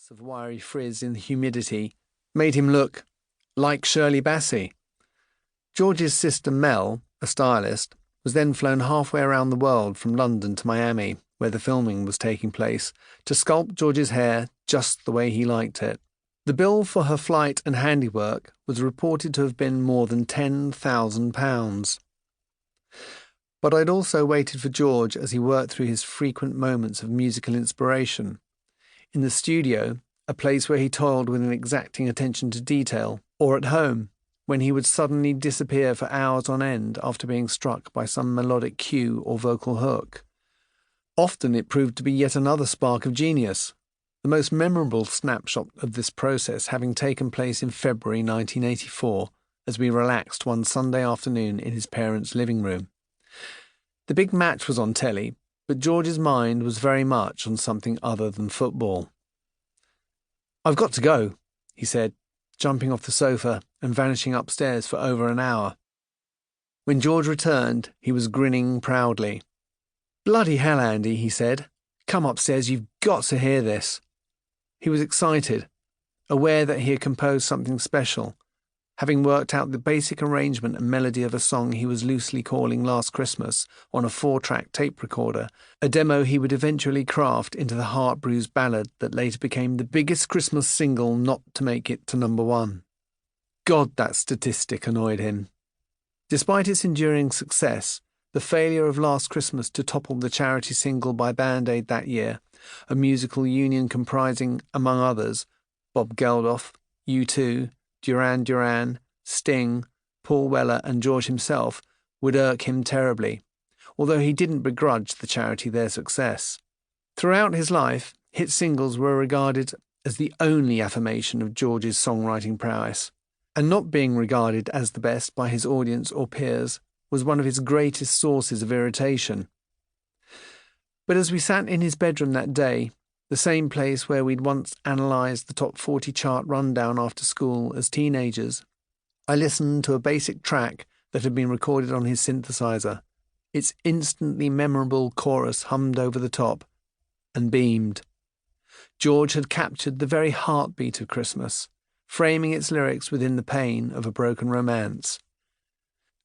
mass of wiry frizz in the humidity made him look like Shirley Bassey. George's sister Mel, a stylist, was then flown halfway around the world from London to Miami, where the filming was taking place, to sculpt George's hair just the way he liked it. The bill for her flight and handiwork was reported to have been more than £10,000. But I'd also waited for George as he worked through his frequent moments of musical inspiration. In the studio, a place where he toiled with an exacting attention to detail, or at home, when he would suddenly disappear for hours on end after being struck by some melodic cue or vocal hook. Often it proved to be yet another spark of genius, the most memorable snapshot of this process having taken place in February 1984, as we relaxed one Sunday afternoon in his parents' living room. The big match was on telly, but George's mind was very much on something other than football. "I've got to go," he said, jumping off the sofa and vanishing upstairs for over an hour. When George returned, he was grinning proudly. "Bloody hell, Andy," he said. "Come upstairs, you've got to hear this." He was excited, aware that he had composed something special, having worked out the basic arrangement and melody of a song he was loosely calling Last Christmas on a 4-track tape recorder, a demo he would eventually craft into the heart-bruised ballad that later became the biggest Christmas single not to make it to number 1. God, that statistic annoyed him. Despite its enduring success, the failure of Last Christmas to topple the charity single by Band Aid that year, a musical union comprising, among others, Bob Geldof, U2, Duran Duran, Sting, Paul Weller and George himself, would irk him terribly, although he didn't begrudge the charity their success. Throughout his life, hit singles were regarded as the only affirmation of George's songwriting prowess, and not being regarded as the best by his audience or peers was one of his greatest sources of irritation. But as we sat in his bedroom that day, the same place where we'd once analysed the top 40 chart rundown after school as teenagers, I listened to a basic track that had been recorded on his synthesizer, its instantly memorable chorus hummed over the top, and beamed. George had captured the very heartbeat of Christmas, framing its lyrics within the pain of a broken romance.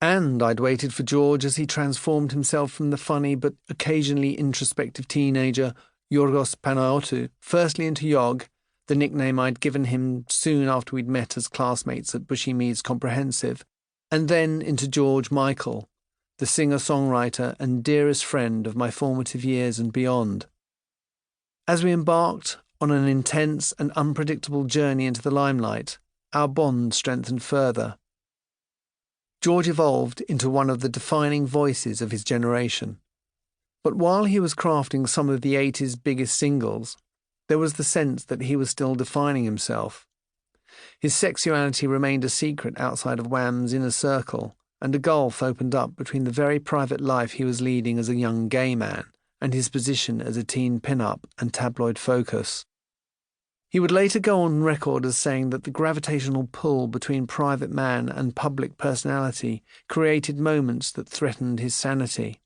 And I'd waited for George as he transformed himself from the funny but occasionally introspective teenager Yorgos Panayotou, firstly into Yog, the nickname I'd given him soon after we'd met as classmates at Bushy Meads Comprehensive, and then into George Michael, the singer-songwriter and dearest friend of my formative years and beyond. As we embarked on an intense and unpredictable journey into the limelight, our bond strengthened further. George evolved into one of the defining voices of his generation. But while he was crafting some of the 80s biggest singles, there was the sense that he was still defining himself. His sexuality remained a secret outside of Wham's inner circle, and a gulf opened up between the very private life he was leading as a young gay man and his position as a teen pin-up and tabloid focus. He would later go on record as saying that the gravitational pull between private man and public personality created moments that threatened his sanity.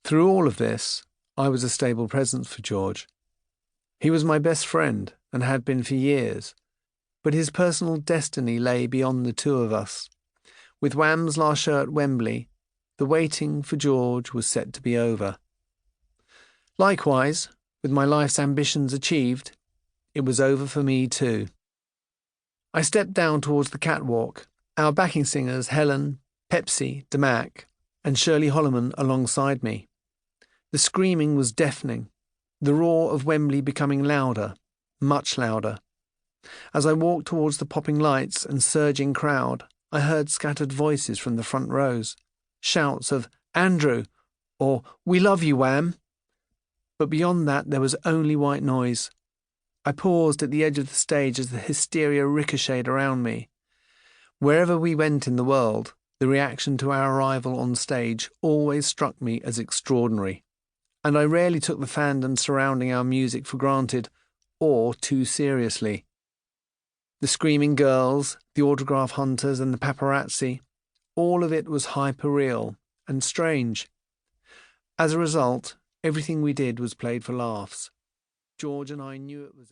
Through all of this, I was a stable presence for George. He was my best friend and had been for years, but his personal destiny lay beyond the two of us. With Wham's last show at Wembley, the waiting for George was set to be over. Likewise, with my life's ambitions achieved, it was over for me too. I stepped down towards the catwalk, our backing singers Helen, Pepsi, DeMac, and Shirley Holloman alongside me. The screaming was deafening, the roar of Wembley becoming louder, much louder. As I walked towards the popping lights and surging crowd, I heard scattered voices from the front rows, shouts of "Andrew" or "We love you, Wham!" But beyond that there was only white noise. I paused at the edge of the stage as the hysteria ricocheted around me. Wherever we went in the world, the reaction to our arrival on stage always struck me as extraordinary, and I rarely took the fandom surrounding our music for granted or too seriously. The screaming girls, the autograph hunters and the paparazzi, all of it was hyper-real and strange. As a result, everything we did was played for laughs. George and I knew it was